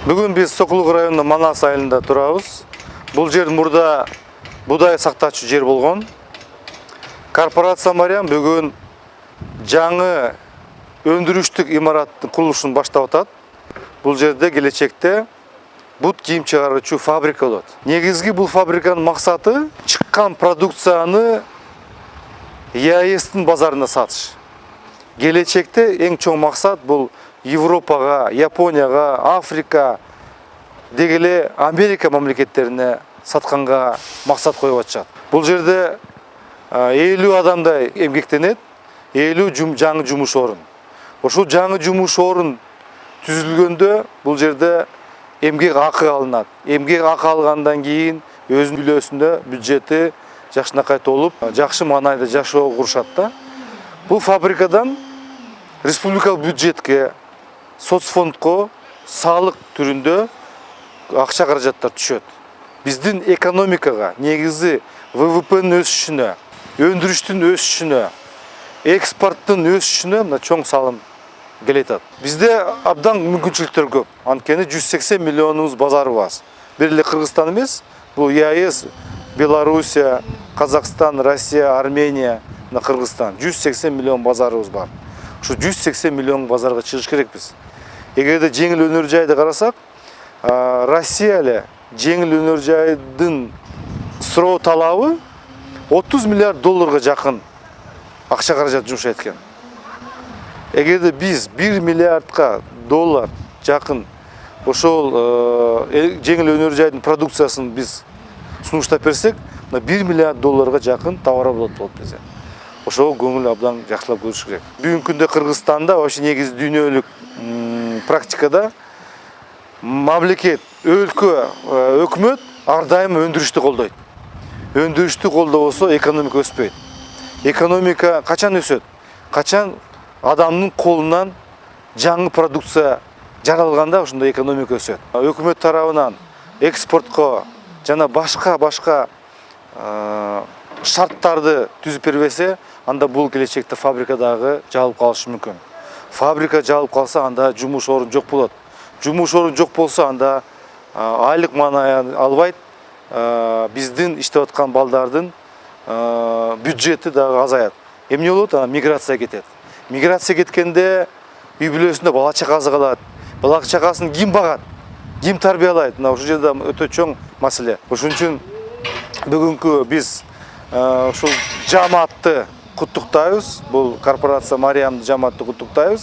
Бүгін біз Сокулук районунун Манас айылында турабыз. Бұл жер мурда будай сактачу жер болгон. Корпорация Мариам бүгін жаңы өндүрүштүк имараттын курулушун баштап атат. Бұл жерде келечекте бут кийим чыгаруучу фабрика болот. Негизги бул фабриканын максаты чыккан продукцияны ЕАЭСтин базарына сатыш. Келечекте эң чоң максат бул Европага, Японияга, Африка, дегеле Америка мамлекеттерине сатканга максат коюп атышат. Бул жерде 50 адамдай эмгектенет, 50 жаңы жумуш орун. Ошол жаңы жумуш орун түзүлгөндө бул жерде эмгек акы алынат. Эмгек акы алгандан кийин өзүнүн үлөсүндө бюджети жакшынакай толуп, жакшы маанайда жашоо курушат да. Бул фабрикадан республикалык бюджетке, соцфондко салык түрүндө акча каражаттар түшөт. Биздин экономикага, негизи ВВПнын өсүшүнө, өндүрүштүн өсүшүнө, экспорттун өсүшүнө мына чоң салым келет. Бизде абдан мүмкүнчүлүктөр көп. Анткени 180 миллионубуз базарыбыз. Бир эле Кыргызстан эмес, бул ЕАЭС, Белоруссия, Казакстан, Россия, Армения, Кыргызстан 180 миллион базарыбыз бар. Ушу 180 миллион базарга чыгыш керекпиз. Эгерде жеңил өнөр жайды карасак, Россия эле жеңил өнөр жайдын суроо талабы 30 миллиард долларга жакын акча каражат жумшайт экен. Эгерде биз 1 миллиардка доллар жакын ошол жеңил өнөр жайдын продукциясын биз сунуштап берсек, 1 миллиард долларга жакын товар болот bizde. Ошого көңүл абдан жакшылап көрүш керек. Бүгүнкү күндө Кыргызстанда вообще негизи дүйнөлүк практикада мамлекет, өлкө, өкмөт ар дайым өндүрүштү колдойт. Өндүрүштү колдобосо экономика өспөйт. Экономика качан өсөт? Качан адамдын колунан жаңы продукция жаралганда ошондо экономика өсөт. Өкмөт тарабынан экспортко жана башка шарттарды түзүп бербесе, анда бул келечекте фабрикадагы жабылып калышы мүмкүн. Фабрика жабылып калса, анда жумуш орун жок болот. Жумуш орун жок болсо, анда айлык маанай албайт. Биздин иштеп аткан балдардын бюджети дагы азаят. Эмне болот? Миграция кетет. Миграция кеткенде үй бүлөсүндө бала чакасы калат. Бала чакасын ким багат? Ким тарбиялайт? Мына ушул жерде өтө чоң маселе. Ошон үчүн бүгүнкү биз ушул жамаатты куттуктайбыз. Бул корпорация Мариамды жамаатты куттуктайбыз.